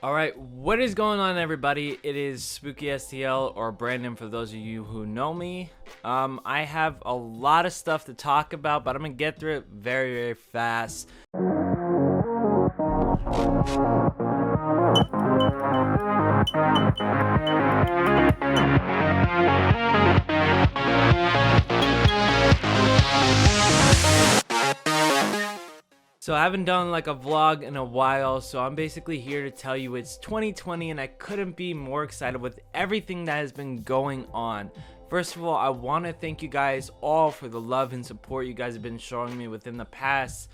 Alright, what is going on, everybody? It is SpookieSTL, or Brandon for those of you who know me. I have a lot of stuff to talk about, but I'm gonna get through it very, very fast. So I haven't done like a vlog in a while, so I'm basically here to tell you it's 2020 and I couldn't be more excited with everything that has been going on. First of all, I want to thank you guys all for the love and support you guys have been showing me within the past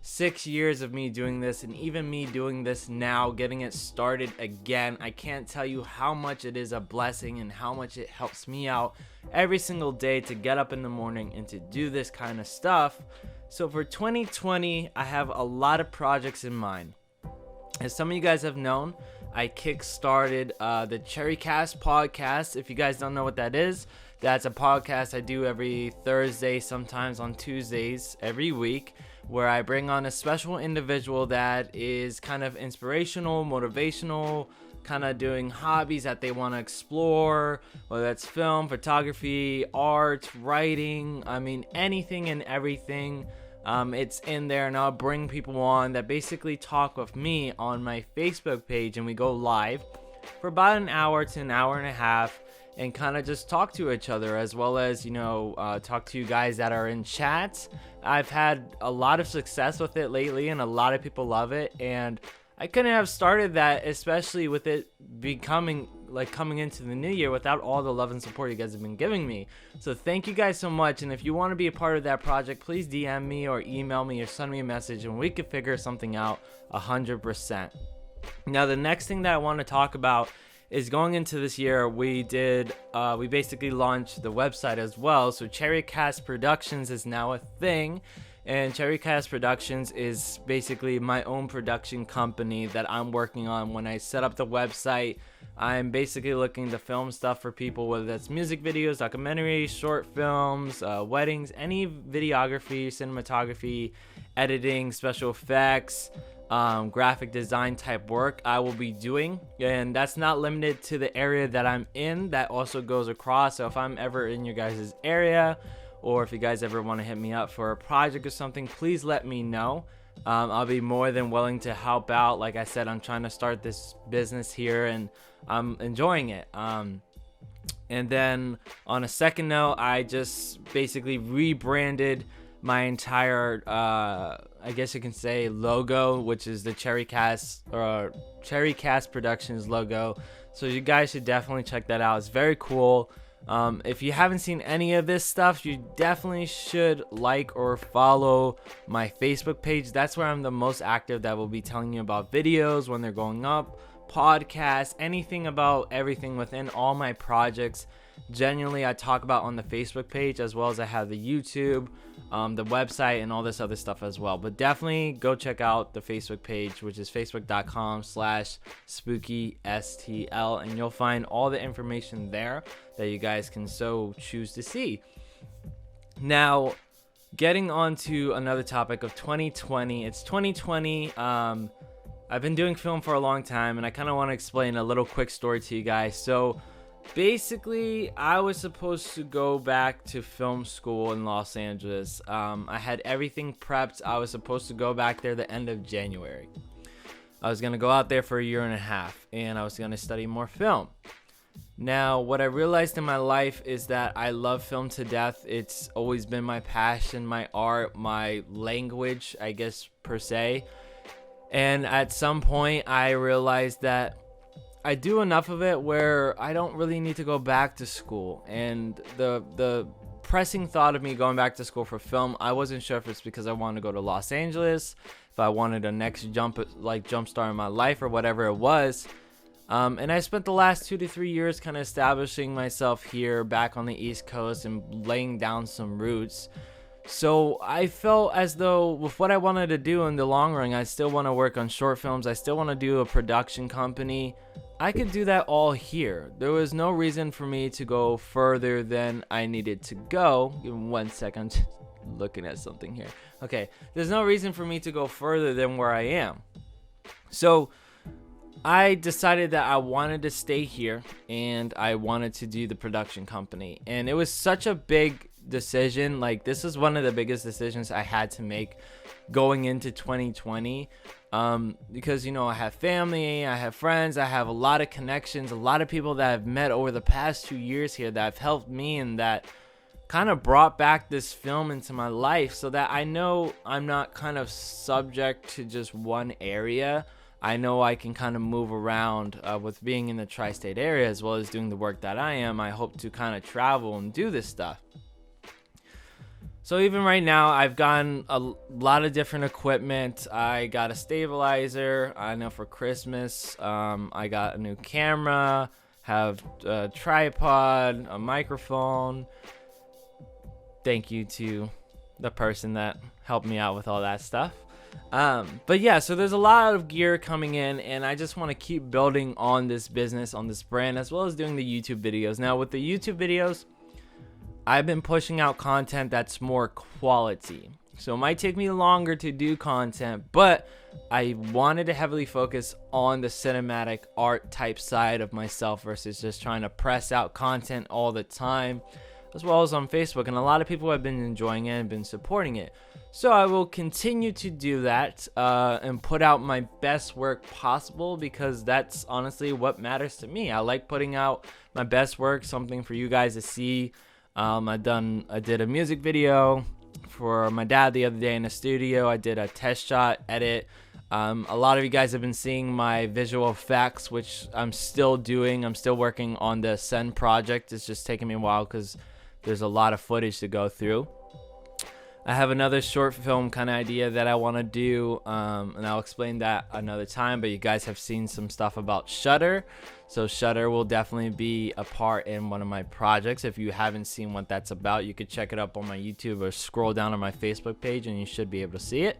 6 years of me doing this, and even me doing this now, getting it started again. I can't tell you how much it is a blessing and how much it helps me out every single day to get up in the morning and to do this kind of stuff. So for 2020, I have a lot of projects in mind. As some of you guys have known, I kickstarted the Cherrycast podcast. If you guys don't know what that is, that's a podcast I do every Thursday, sometimes on Tuesdays, every week, where I bring on a special individual that is kind of inspirational, motivational, kind of doing hobbies that they want to explore, whether that's film, photography, art, writing, I mean anything and everything. It's in there, and I'll bring people on that basically talk with me on my Facebook page, and we go live for about an hour to an hour and a half and kind of just talk to each other, as well as, you know, talk to you guys that are in chat. I've had a lot of success with it lately, and a lot of people love it, and I couldn't have started that, especially with it becoming like coming into the new year, without all the love and support you guys have been giving me. So thank you guys so much, and if you want to be a part of that project, please DM me or email me or send me a message and we could figure something out 100%. Now the next thing that I want to talk about is going into this year, we basically launched the website as well. So Cherrycast Productions is now a thing. And Cherrycast Productions is basically my own production company that I'm working on. When I set up the website, I'm basically looking to film stuff for people, whether that's music videos, documentaries, short films, weddings, any videography, cinematography, editing, special effects, graphic design type work I will be doing. And that's not limited to the area that I'm in, that also goes across. So if I'm ever in your guys' area, or if you guys ever want to hit me up for a project or something, please let me know. I'll be more than willing to help out. Like I said, I'm trying to start this business here and I'm enjoying it. And then on a second note, I just basically rebranded my entire, I guess you can say, logo, which is the Cherrycast Productions logo. So you guys should definitely check that out. It's very cool. If you haven't seen any of this stuff, you definitely should like or follow my Facebook page. That's where I'm the most active. That will be telling you about videos when they're going up, podcasts, anything about everything within all my projects. Genuinely, I talk about on the Facebook page, as well as I have the YouTube, the website, and all this other stuff as well. But definitely go check out the Facebook page, which is facebook.com/SpookieSTL, and you'll find all the information there that you guys can so choose to see. Now, getting on to another topic of 2020. It's 2020. I've been doing film for a long time, and I kind of want to explain a little quick story to you guys. So basically, I was supposed to go back to film school in Los Angeles. I had everything prepped. I was supposed to go back there the end of January. I was going to go out there for a year and a half, and I was going to study more film. Now, what I realized in my life is that I love film to death. It's always been my passion, my art, my language, I guess, per se. And at some point, I realized that I do enough of it where I don't really need to go back to school. And the pressing thought of me going back to school for film, I wasn't sure if it's because I wanted to go to Los Angeles, if I wanted a next jump start in my life, or whatever it was. And I spent the last 2 to 3 years kind of establishing myself here back on the East Coast and laying down some roots. So I felt as though with what I wanted to do in the long run, I still want to work on short films. I still want to do a production company. I could do that all here. There was no reason for me to go further than I needed to go. Give me 1 second. Looking at something here. Okay. There's no reason for me to go further than where I am. So I decided that I wanted to stay here and I wanted to do the production company. And it was such a big decision. Like, this is one of the biggest decisions I had to make going into 2020. Because, you know, I have family, I have friends, I have a lot of connections, a lot of people that I've met over the past 2 years here that have helped me and that kind of brought back this film into my life, so that I know I'm not kind of subject to just one area. I know I can kind of move around with being in the tri-state area, as well as doing the work that I am. I hope to kind of travel and do this stuff. So even right now, I've gotten a lot of different equipment. I got a stabilizer. I know for Christmas, I got a new camera, have a tripod, a microphone. Thank you to the person that helped me out with all that stuff. But yeah, so there's a lot of gear coming in, and I just want to keep building on this business, on this brand, as well as doing the YouTube videos. Now with the YouTube videos, I've been pushing out content that's more quality. So it might take me longer to do content, but I wanted to heavily focus on the cinematic art type side of myself versus just trying to press out content all the time, as well as on Facebook. And a lot of people have been enjoying it and been supporting it. So I will continue to do that and put out my best work possible, because that's honestly what matters to me. I like putting out my best work, something for you guys to see. I did a music video for my dad the other day in the studio. I did a test shot edit. A lot of you guys have been seeing my visual effects, which I'm still doing. I'm still working on the Send project. It's just taking me a while because there's a lot of footage to go through. I have another short film kind of idea that I want to do, and I'll explain that another time. But you guys have seen some stuff about Shudder, so Shudder will definitely be a part in one of my projects. If you haven't seen what that's about, you could check it up on my YouTube or scroll down on my Facebook page and you should be able to see it.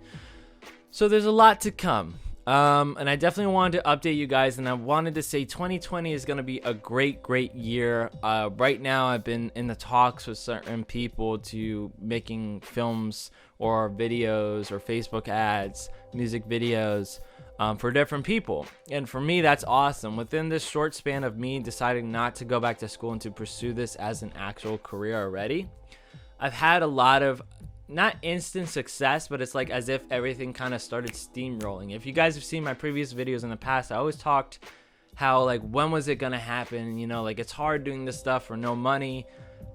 So there's a lot to come. And I definitely wanted to update you guys, and I wanted to say 2020 is going to be a great year. Right now, I've been in the talks with certain people to making films or videos or Facebook ads, music videos for different people. And for me, that's awesome. Within this short span of me deciding not to go back to school and to pursue this as an actual career already, I've had a lot of not instant success, but it's like as if everything kind of started steamrolling. If you guys have seen my previous videos in the past, I always talked how, like, when was it gonna happen, you know, like, it's hard doing this stuff for no money.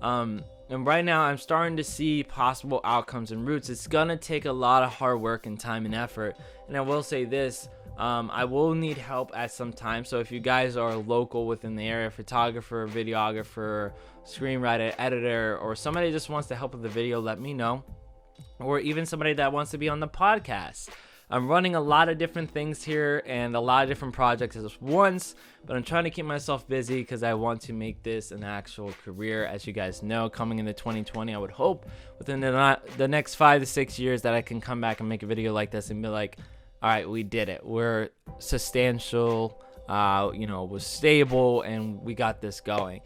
And right now I'm starting to see possible outcomes and routes. It's gonna take a lot of hard work and time and effort. And I will say this, I will need help at some time. So if you guys are local within the area, photographer, videographer, screenwriter, editor, or somebody just wants to help with the video, let me know. Or even somebody that wants to be on the podcast. I'm running a lot of different things here and a lot of different projects at once, but I'm trying to keep myself busy because I want to make this an actual career. As you guys know, coming into 2020, I would hope within the next 5 to 6 years that I can come back and make a video like this and be like, all right, we did it. We're substantial, we're stable, and we got this going.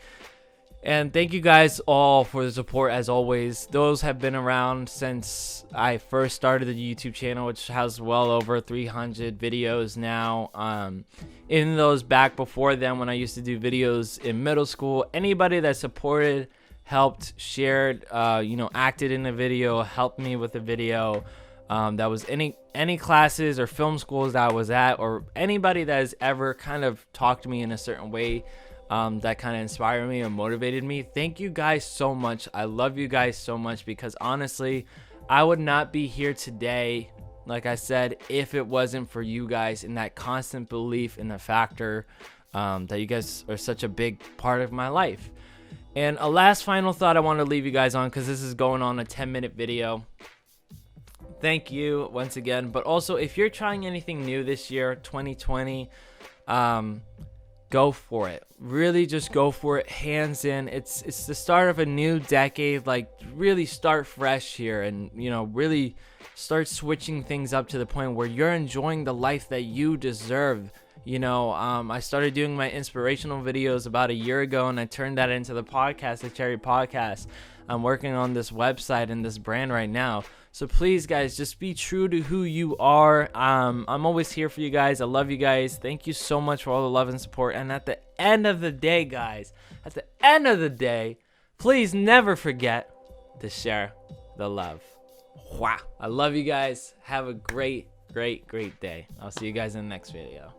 And thank you guys all for the support, as always. Those have been around since I first started the YouTube channel, which has well over 300 videos now. In those back before then, when I used to do videos in middle school, anybody that supported, helped, shared, acted in a video, helped me with a video, that was any classes or film schools that I was at, or anybody that has ever kind of talked to me in a certain way, that kind of inspired me or motivated me. Thank you guys so much. I love you guys so much, because honestly, I would not be here today, like I said, if it wasn't for you guys and that constant belief in the factor that you guys are such a big part of my life. And a last final thought I want to leave you guys on, because this is going on a 10-minute video. Thank you once again. But also, if you're trying anything new this year, 2020, go for it. Really just go for it, hands in. It's the start of a new decade. Like, really start fresh here, and really start switching things up to the point where you're enjoying the life that you deserve. I started doing my inspirational videos about a year ago, and I turned that into the podcast, the Cherry Podcast. I'm working on this website and this brand right now. So please, guys, just be true to who you are. I'm always here for you guys. I love you guys. Thank you so much for all the love and support. And at the end of the day, guys, at the end of the day, please never forget to share the love. Wow. I love you guys. Have a great day. I'll see you guys in the next video.